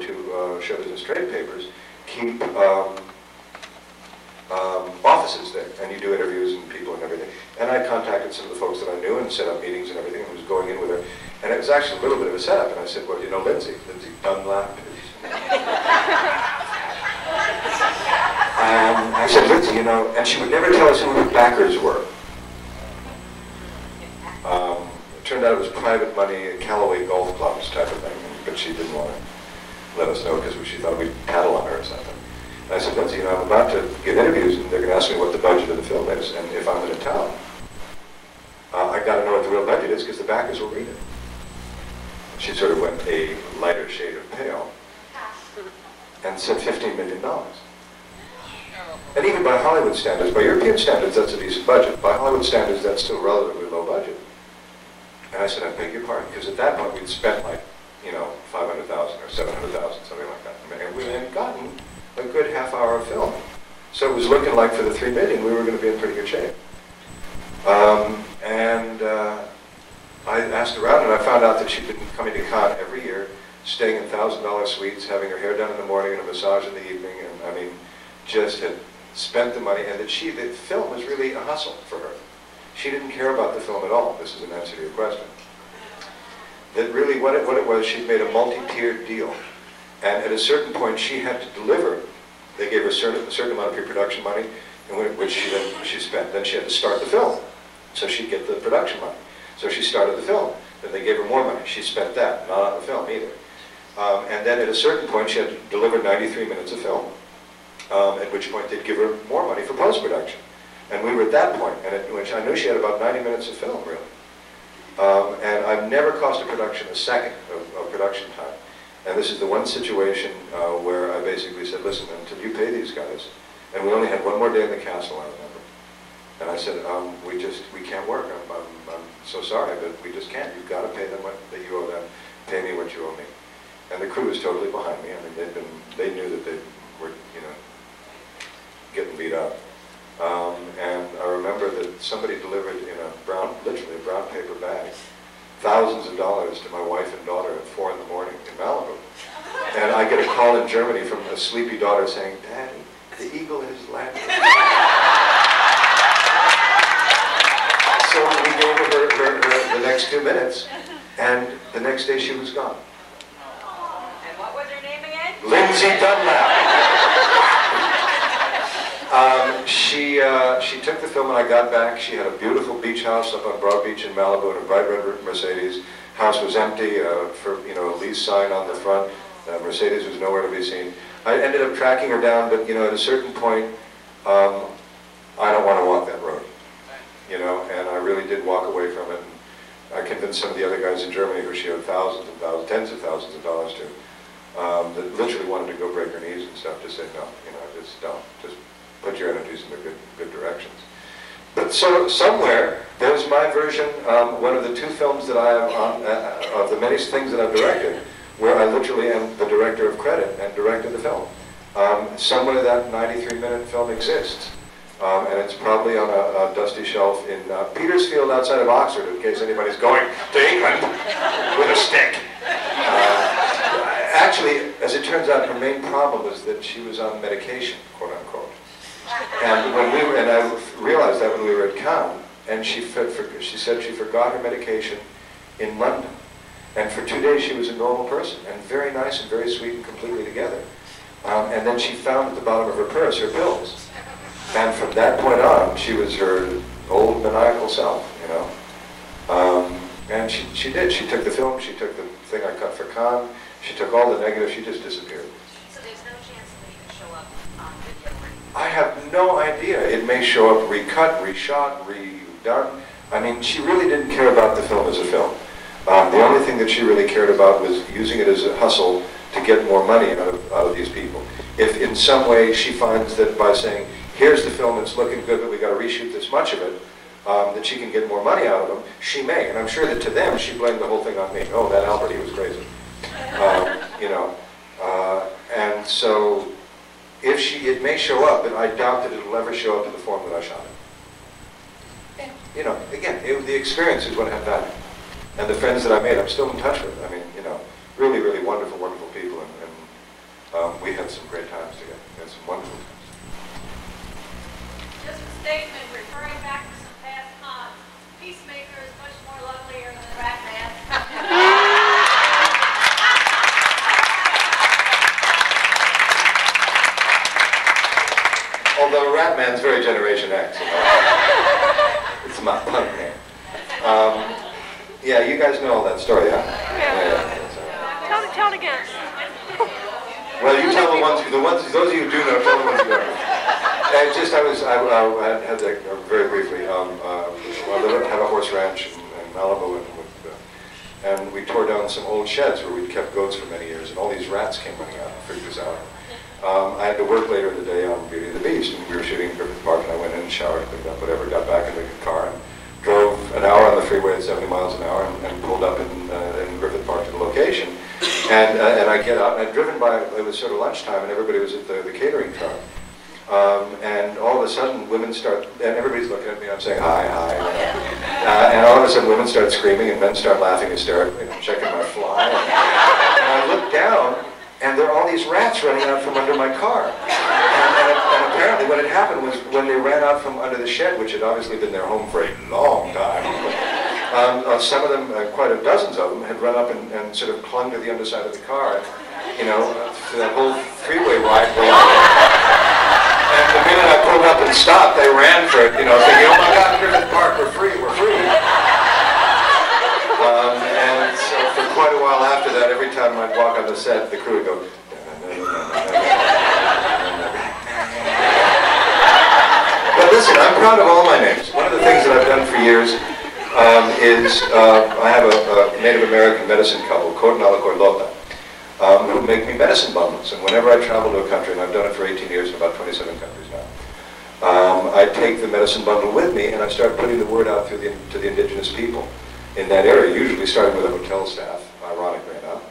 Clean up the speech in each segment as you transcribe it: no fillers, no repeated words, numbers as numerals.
two show business trade papers keep offices there, and you do interviews and people and everything. And I contacted some of the folks that I knew and set up meetings and everything, and was going in with her. And it was actually a little bit of a setup. And I said, well, you know Lindsay Dunlap. I said, Lindsay, you know, and she would never tell us who her backers were. It turned out it was private money, Callaway Golf Clubs type of thing, but she didn't want to let us know because she thought we'd tattle on her or something. And I said, Lindsay, you know, I'm about to give interviews and they're going to ask me what the budget of the film is, and if I'm in a town, I got to know what the real budget is because the backers will read it. She sort of went a lighter shade of pale and said $15 million. And even by Hollywood standards, by European standards, that's a decent budget. By Hollywood standards, that's still relatively low budget. And I said, I beg your pardon, because at that point we'd spent like, you know, 500,000 or 700,000, something like that. And we had gotten a good half hour of film. So it was looking like for the $3 million, we were going to be in pretty good shape. I asked around and I found out that she'd been coming to Cannes every year, staying in $1,000 suites, having her hair done in the morning and a massage in the evening, and I mean, just had spent the money, and that the film was really a hustle for her. She didn't care about the film at all. This is an answer to your question. That really what it was, she'd made a multi-tiered deal. And at a certain point, she had to deliver. They gave her a certain amount of pre-production money, which she spent. Then she had to start the film, so she'd get the production money. So she started the film. Then they gave her more money. She spent that, not on the film either. And then at a certain point, she had to deliver 93 minutes of film, at which point they'd give her more money for post-production. And we were at that point, and which I knew she had about 90 minutes of film, really. And I've never cost a production a second of production time. And this is the one situation where I basically said, listen, until you pay these guys, and we only had one more day in the castle, I remember. And I said, we can't work. I'm so sorry, but we just can't. You've got to pay them what that you owe them. Pay me what you owe me. And the crew was totally behind me. I mean, they knew that they were, you know, getting beat up. And I remember that somebody delivered in literally a brown paper bag, thousands of dollars to my wife and daughter at 4 in the morning in Malibu. And I get a call in Germany from a sleepy daughter saying, Daddy, the eagle has landed. So we gave her the next 2 minutes, and the next day she was gone. And what was her name again? Lindsay Dunlap. She took the film when I got back. She had a beautiful beach house up on Broad Beach in Malibu in a bright red Mercedes. House was empty for, you know, a lease sign on the front. Mercedes was nowhere to be seen. I ended up tracking her down, but, you know, at a certain point, I don't want to walk that road, you know, and I really did walk away from it. And I convinced some of the other guys in Germany who she owed thousands and thousands, tens of thousands of dollars to, that literally wanted to go break her knees and stuff, to say, no, you know, just don't. Just put your energies in the good directions. But so somewhere, there's my version, one of the 2 films that I have on, of the many things that I've directed, where I literally am the director of credit and directed the film. Somewhere that 93-minute film exists. And it's probably on a dusty shelf in Petersfield outside of Oxford, in case anybody's going to England with a stick. Actually, as it turns out, her main problem was that she was on medication, quote unquote. And I realized that when we were at Cannes, and she said she forgot her medication in London. And for 2 days she was a normal person, and very nice and very sweet and completely together. And then she found at the bottom of her purse her pills. And from that point on, she was her old maniacal self, you know. And she did. She took the film, she took the thing I cut for Cannes, she took all the negatives, she just disappeared. So there's no chance that it can show up on video or anything? I have no idea. It may show up recut, reshot, redone. I mean, she really didn't care about the film as a film. The only thing that she really cared about was using it as a hustle to get more money out of these people. If in some way she finds that by saying, here's the film, it's looking good, but we got to reshoot this much of it, that she can get more money out of them, she may. And I'm sure that to them, she blamed the whole thing on me. Oh, that Albert, he was crazy. You know. And so, it may show up, but I doubt that it'll ever show up in the form that I shot it. You know, again, the experience is what had value. And the friends that I made, I'm still in touch with. I mean, you know, really, really wonderful, wonderful people, and we had some great times together. We had some wonderful times. Just a statement referring back to some past cons. Peacemaker is much more lovelier than Rat Man. Although Rat Man's very Generation X. You know? It's my punk name. Yeah, you guys know all that story, huh? Yeah. Tell it again. Well, you tell the ones, those of you who do know, tell the ones who don't. I had that very briefly. I had a horse ranch in Malibu, and we tore down some old sheds where we'd kept goats for many years, and all these rats came running out and freaked us out. I had to work later in the day on Beauty and the Beast, and we were shooting Griffith Park, and I went in and showered, cleaned up, whatever, got back in the car, and drove an hour on the freeway at 70 miles an hour, and pulled up in Griffith Park to the location. And I get out, and I'd driven by, it was sort of lunchtime, and everybody was at the catering truck. And all of a sudden, women start, and everybody's looking at me, I'm saying, hi, hi. And all of a sudden, women start screaming, and men start laughing hysterically, and I'm checking my fly. And I look down, and there are all these rats running out from under my car. And apparently what had happened was when they ran out from under the shed, which had obviously been their home for a long time, some of them, quite a dozens of them, had run up and sort of clung to the underside of the car, and, you know, through that whole freeway ride. And the minute I pulled up and stopped, they ran for it, you know, thinking, oh my God, Griffith Park, we're free, we're free. And so for quite a while after that, every time I'd walk on the set, the crew would go, but listen, I'm proud of all my names. One of the things that I've done for years is I have a Native American medicine couple, Coronalacoilota, who make me medicine bundles. And whenever I travel to a country, and I've done it for 18 years in about 27 countries now, I take the medicine bundle with me and I start putting the word out to the indigenous people in that area, usually starting with the hotel staff, ironically enough.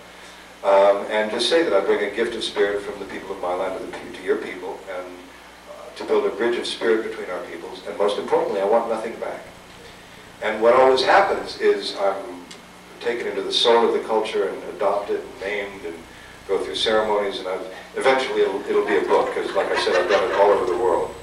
And just say that I bring a gift of spirit from the people of my land to your people, and to build a bridge of spirit between our peoples, and most importantly, I want nothing back. And what always happens is I'm taken into the soul of the culture and adopted, and named, and go through ceremonies, and eventually it'll be a book, because like I said, I've done it all over the world.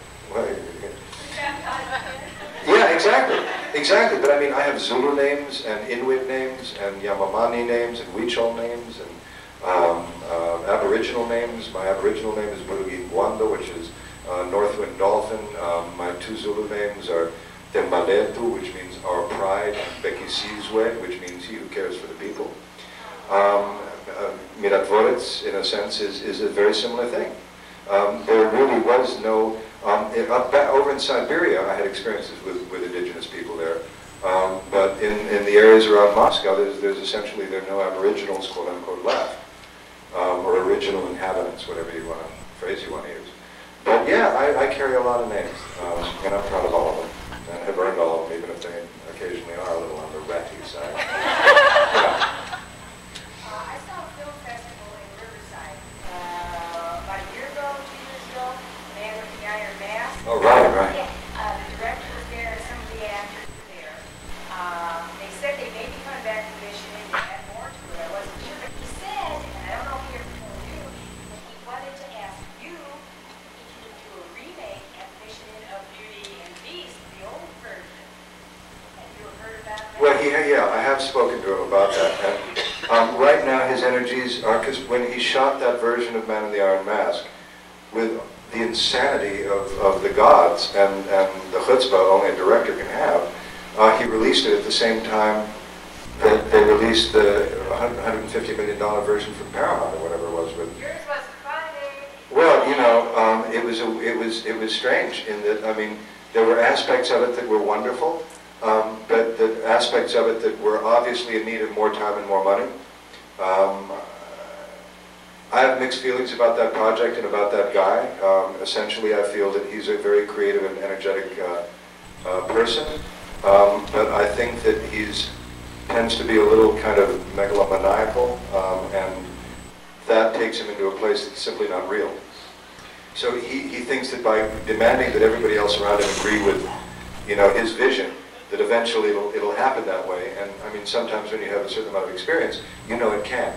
Yeah, exactly. But I mean, I have Zulu names, and Inuit names, and Yamamani names, and Huichol names, and Aboriginal names. My Aboriginal name is Mulugi Gwando, which is Northwind Dolphin. My two Zulu names are Tembaletu, which means our pride, and Bekisizwe, which means he who cares for the people. Miratvorets, in a sense, is a very similar thing. There really was no, over in Siberia, I had experiences with indigenous people there. But in the areas around Moscow, there's essentially, there are no aboriginals, quote unquote, left. Or original inhabitants, whatever phrase you want to use. But yeah, I carry a lot of names, and I'm proud of all of them. And have earned all of them, even if they occasionally are a little on the ratty side. Yeah. I saw a film festival in Riverside about a year ago, 2 years ago, Man with the Iron Mask. Oh, right. Yeah, the director was there, and some of the actors were there. They said they may be coming back to Michigan to add more to it. I wasn't sure, but he said, and I don't know if he ever told you, that he wanted to ask you if you could do a remake at Michigan of Beauty and Beast, the old version. Have you heard about that? Well, yeah, I have spoken to him about that. And right now, his energies are, because when he shot that version of Man in the Iron Mask, with the insanity of the gods and the chutzpah only a director can have, he released it at the same time that they released the $150 million version from Paramount or whatever it was. Yours was funny. Well, you know, it was strange in that, I mean, there were aspects of it that were wonderful, but the aspects of it that were obviously in need of more time and more money. I have mixed feelings about that project and about that guy. Essentially, I feel that he's a very creative and energetic person, but I think that he's tends to be a little kind of megalomaniacal, and that takes him into a place that's simply not real. So he thinks that by demanding that everybody else around him agree with, you know, his vision, that eventually it'll happen that way. And I mean, sometimes when you have a certain amount of experience, you know it can't.